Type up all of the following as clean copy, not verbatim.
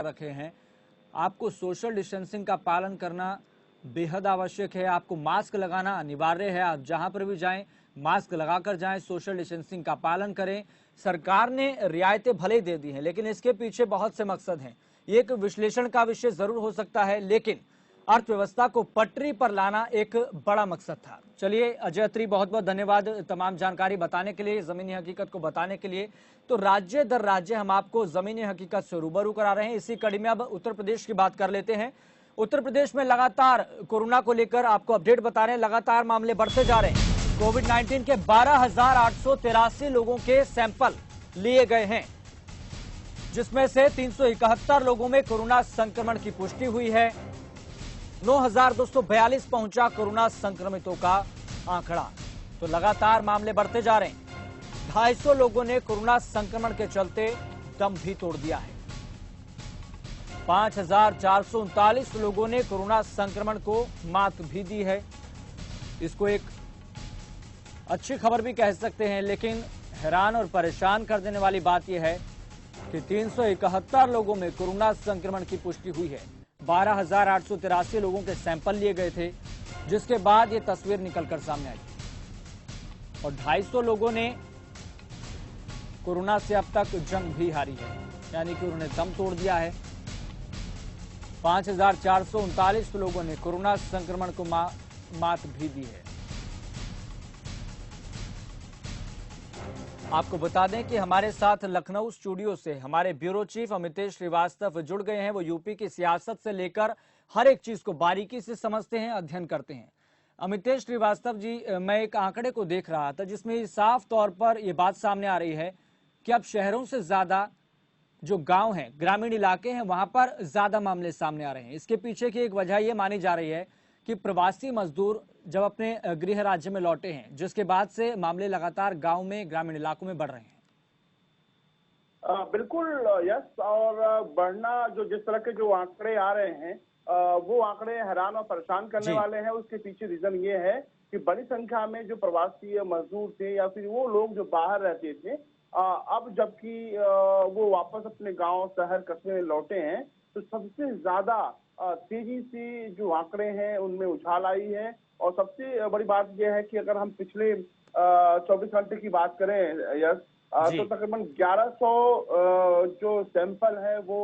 रखे हैं। आपको सोशल डिस्टेंसिंग का पालन करना बेहद आवश्यक है। आपको मास्क लगाना अनिवार्य है। आप जहां पर भी जाएं मास्क लगाकर जाएं, सोशल डिस्टेंसिंग का पालन करें। सरकार ने रियायतें भले दे दी हैं, लेकिन इसके पीछे बहुत से मकसद हैं। ये एक विश्लेषण का विषय जरूर हो सकता है, लेकिन अर्थव्यवस्था को पटरी पर लाना एक बड़ा मकसद था। चलिए अजय अत्री, बहुत बहुत धन्यवाद तमाम जानकारी बताने के लिए, जमीनी हकीकत को बताने के लिए। तो राज्य दर राज्य हम आपको जमीनी हकीकत से रूबरू करा रहे हैं। इसी कड़ी में अब उत्तर प्रदेश की बात कर लेते हैं। उत्तर प्रदेश में लगातार कोरोना को लेकर आपको अपडेट बता रहे हैं। लगातार मामले बढ़ते जा रहे हैं। कोविड-19 के 12,883 लोगों के सैंपल लिए गए हैं, जिसमें से 371 लोगों में कोरोना संक्रमण की पुष्टि हुई है। 9,242 पहुंचा कोरोना संक्रमितों का आंकड़ा। तो लगातार मामले बढ़ते जा रहे हैं। 250 लोगों ने कोरोना संक्रमण के चलते दम भी तोड़ दिया है। 5,439 लोगों ने कोरोना संक्रमण को मात भी दी है। इसको एक अच्छी खबर भी कह सकते हैं, लेकिन हैरान और परेशान कर देने वाली बात यह है कि 371 लोगों में कोरोना संक्रमण की पुष्टि हुई है। 12,883 लोगों के सैंपल लिए गए थे, जिसके बाद ये तस्वीर निकलकर सामने आई और 250 लोगों ने कोरोना से अब तक जंग भी हारी है, यानी कि उन्होंने दम तोड़ दिया है। 5,439 लोगों ने कोरोना संक्रमण को मात भी दी है। आपको बता दें कि हमारे साथ लखनऊ स्टूडियो से हमारे ब्यूरो चीफ अमितेश श्रीवास्तव जुड़ गए हैं। वो यूपी की सियासत से लेकर हर एक चीज को बारीकी से समझते हैं, अध्ययन करते हैं। अमितेश श्रीवास्तव जी, मैं एक आंकड़े को देख रहा था जिसमें साफ तौर पर यह बात सामने आ रही है कि अब शहरों से ज्यादा जो गांव हैं, ग्रामीण इलाके हैं, वहां पर ज्यादा मामले सामने आ रहे हैं। इसके पीछे की एक वजह यह मानी जा रही है कि प्रवासी मजदूर जब अपने गृह राज्य में लौटे हैं, जिसके बाद से मामले लगातार गांव में, ग्रामीण इलाकों में बढ़ रहे हैं। बिल्कुल यस। और बढ़ना जो जिस तरह के जो आंकड़े आ रहे हैं, वो आंकड़े हैरान और परेशान करने वाले हैं। उसके पीछे रीजन ये है कि बड़ी संख्या में जो प्रवासी मजदूर थे या फिर वो लोग जो बाहर रहते थे, अब जबकि वो वापस अपने गांव, शहर, कस्बे में लौटे हैं, तो सबसे ज्यादा तेजी से जो आंकड़े हैं उनमें उछाल आई है। और सबसे बड़ी बात यह है कि अगर हम पिछले 24 घंटे की बात करें यस, तो तकरीबन 1100 जो सैंपल है वो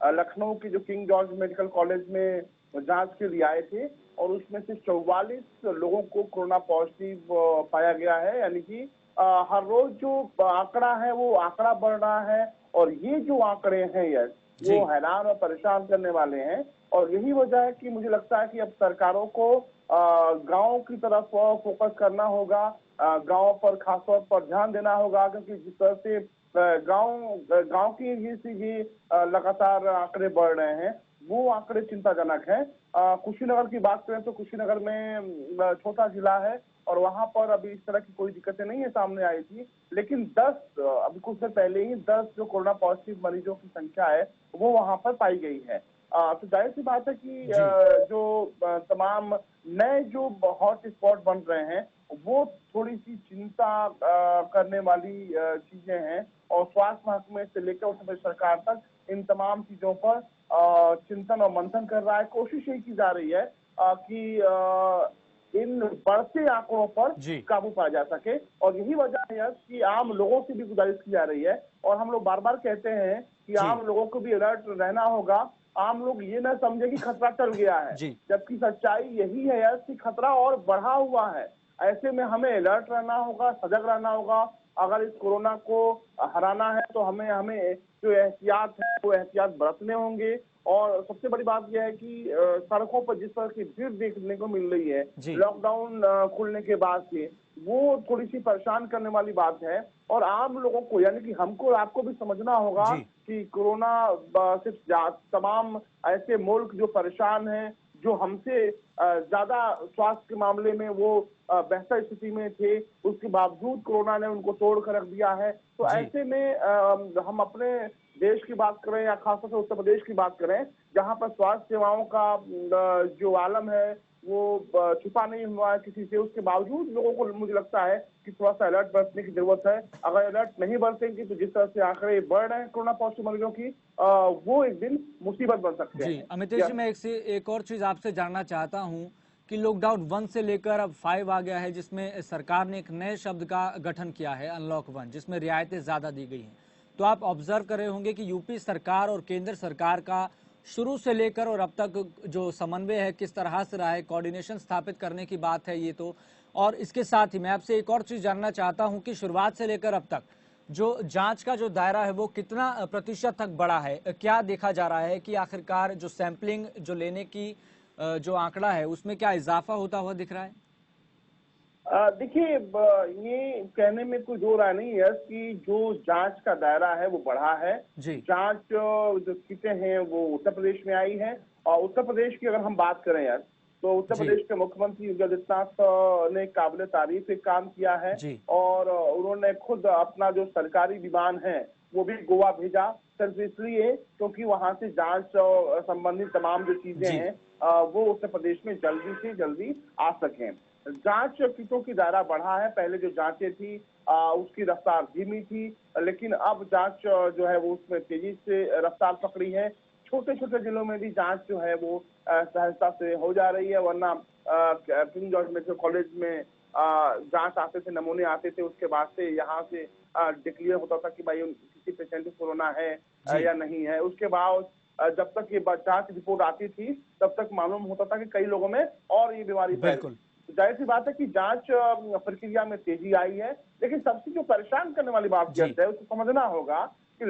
लखनऊ के जो किंग जॉर्ज मेडिकल कॉलेज में जांच के लिए आए थे और उसमें से 44 लोगों को कोरोना पॉजिटिव पाया गया है। यानी कि हर रोज जो आंकड़ा है वो आंकड़ा बढ़ रहा है और ये जो आंकड़े हैं यस, वो हैरान और परेशान करने वाले हैं। और यही वजह है कि मुझे लगता है कि अब सरकारों को गांव की तरफ फोकस करना होगा, गांव पर खासतौर पर ध्यान देना होगा, क्योंकि जिस तरह से गांव की ये लगातार आंकड़े बढ़ रहे हैं, वो आंकड़े चिंताजनक हैं। कुशीनगर की बात करें तो कुशीनगर में छोटा जिला है और वहां पर अभी इस तरह की कोई दिक्कतें नहीं है सामने आई थी, लेकिन 10 अभी कुछ देर पहले ही 10 जो कोरोना पॉजिटिव मरीजों की संख्या है वो वहां पर पाई गई है। तो जाहिर सी बात है कि जो तमाम नए जो हॉट स्पॉट बन रहे हैं वो थोड़ी सी चिंता करने वाली चीजें हैं। और स्वास्थ्य महकमे से लेकर उत्तर प्रदेश सरकार तक इन तमाम चीजों पर चिंतन और मंथन कर रहा है। कोशिश यही की जा रही है कि इन बढ़ते आंकड़ों पर काबू पाया जा सके। और यही वजह है कि आम लोगों से भी गुजारिश की जा रही है और हम लोग बार बार कहते हैं कि आम लोगों को भी अलर्ट रहना होगा। आम लोग ये ना समझे कि खतरा टल गया है, जबकि सच्चाई यही है यार कि खतरा और बढ़ा हुआ है। ऐसे में हमें अलर्ट रहना होगा, सजग रहना होगा। अगर इस कोरोना को हराना है तो हमें जो एहतियात है वो एहतियात बरतने होंगे। और सबसे बड़ी बात यह है कि सड़कों पर जिस तरह की भीड़ देखने को मिल रही है लॉकडाउन खुलने के बाद से, वो थोड़ी सी परेशान करने वाली बात है। और आम लोगों को यानी कि हमको आपको भी समझना होगा कि कोरोना सिर्फ तमाम ऐसे मुल्क जो परेशान हैं, जो हमसे ज्यादा स्वास्थ्य के मामले में वो बेहतर स्थिति में थे, उसके बावजूद कोरोना ने उनको तोड़ कर रख दिया है। तो ऐसे में हम अपने देश की बात करें या खासतौर से उत्तर प्रदेश की बात करें, जहां पर स्वास्थ्य सेवाओं का जो आलम है वो छुपा नहीं हुआ है किसी से। उसके बावजूद लोगों को मुझे लगता है कि थोड़ा सा अलर्ट बरतने की जरूरत है। अगर अलर्ट नहीं बरतेंगे तो जिस तरह से आंकड़े बढ़ रहे हैं कोरोना पॉजिटिव मरीजों की, वो एक दिन मुसीबत बन सकते जी हैं। अमितेश जी, मैं एक और चीज आपसे जानना चाहता हूं कि लॉकडाउन 1 से लेकर अब 5 आ गया है, जिसमें सरकार ने एक नए शब्द का गठन किया है, अनलॉक 1, जिसमें रियायतें ज्यादा दी गई हैं। तो आप ऑब्जर्व कर रहे होंगे कि यूपी सरकार और केंद्र सरकार का शुरू से लेकर और अब तक जो समन्वय है किस तरह से रहा है, कोऑर्डिनेशन स्थापित करने की बात है ये तो। और इसके साथ ही मैं आपसे एक और चीज जानना चाहता हूं कि शुरुआत से लेकर अब तक जो जांच का जो दायरा है वो कितना प्रतिशत तक बढ़ा है? क्या देखा जा रहा है कि आखिरकार जो सैंपलिंग जो लेने की जो आंकड़ा है उसमें क्या इजाफा होता हुआ दिख रहा है? देखिए, ये कहने में कोई दो राय नहीं है कि जो जांच का दायरा है वो बढ़ा है। जी। जांच जो किटें हैं वो उत्तर प्रदेश में आई है। और उत्तर प्रदेश की अगर हम बात करें यार, तो उत्तर जी। प्रदेश के मुख्यमंत्री योगी आदित्यनाथ ने काबिल तारीफ एक काम किया है। जी। और उन्होंने खुद अपना जो सरकारी विमान है वो भी गोवा भेजा, सिर्फ इसलिए क्योंकि वहां से जांच संबंधित तमाम जो चीजें जी। हैं वो उत्तर प्रदेश में जल्दी से जल्दी आ सकें। जांच किटों की दायरा बढ़ा है। पहले जो जांचें थी उसकी रफ्तार धीमी थी, लेकिन अब जांच जो है वो उसमें तेजी से रफ्तार पकड़ी है। छोटे छोटे जिलों में भी जांच जो है वो सहजता से हो जा रही है। वरना किंग जॉर्ज मेडिकल कॉलेज में जांच आते थे, नमूने आते थे, उसके बाद से यहाँ से डिक्लेयर होता था कि भाई किसी पेशेंट को कोरोना है जी। या नहीं है। उसके बाद जब तक ये जांच रिपोर्ट आती थी तब तक मालूम होता था कि कई लोगों में और ये बीमारी फैल गई। बिल्कुल। तो जाहिर सी बात है कि जांच प्रक्रिया में तेजी आई है। लेकिन सबसे जो परेशान करने वाली बात जी। है उसको समझना होगा कि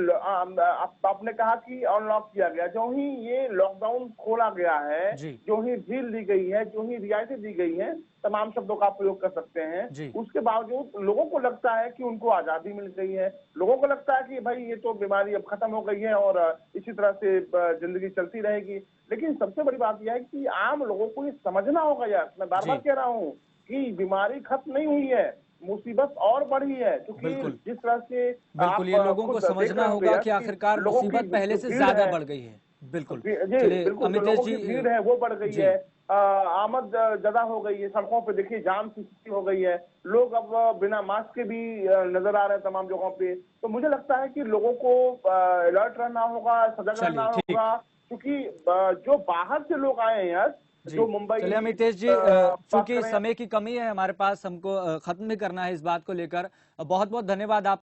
आपने कहा कि अनलॉक किया गया, जो ही ये लॉकडाउन खोला गया है, जी। जो ही ढील दी गई है, जो ही रियायतें दी गई हैं, तमाम शब्दों का प्रयोग कर सकते हैं, जी। उसके बावजूद लोगों को लगता है कि उनको आजादी मिल गई है। लोगों को लगता है कि भाई ये तो बीमारी अब खत्म हो गई है और इसी तरह से जिंदगी चलती रहेगी। लेकिन सबसे बड़ी बात यह है कि आम लोगों को ये समझना होगा यार, मैं बार बार जी। कह रहा हूँ कि बीमारी खत्म नहीं हुई है, मुसीबत और बढ़ी है। क्योंकि बिल्कुल। जिस तरह से बिल्कुल, आप ये लोगों को खुद देख समझना रहे होंगे होगा यार कि कि आखिरकार लोगों की मुसीबत पहले जो से भीड़ ज्यादा है, बढ़ गई है। बिल्कुल। जी चलिए बिल्कुल, जो अमितेश लोगों जी की भीड़ है वो बढ़ गई जी। है। आमद ज्यादा हो गई है। सड़कों पे देखिए जाम की स्थिति हो गई है। लोग अब बिना मास्क के भी नजर आ रहे हैं तमाम जगहों पे। तो मुझे लगता है कि लोगों को अलर्ट रहना होगा, सजग रहना चलिए ठीक। होगा। क्योंकि जो बाहर से लोग आए हैं यार, जी। जो मुंबई चलिए अमितेश जी, बात चूंकि करें। समय की कमी है हमारे पास, हमको खत्म भी करना है इस बात को लेकर। बहुत बहुत धन्यवाद आप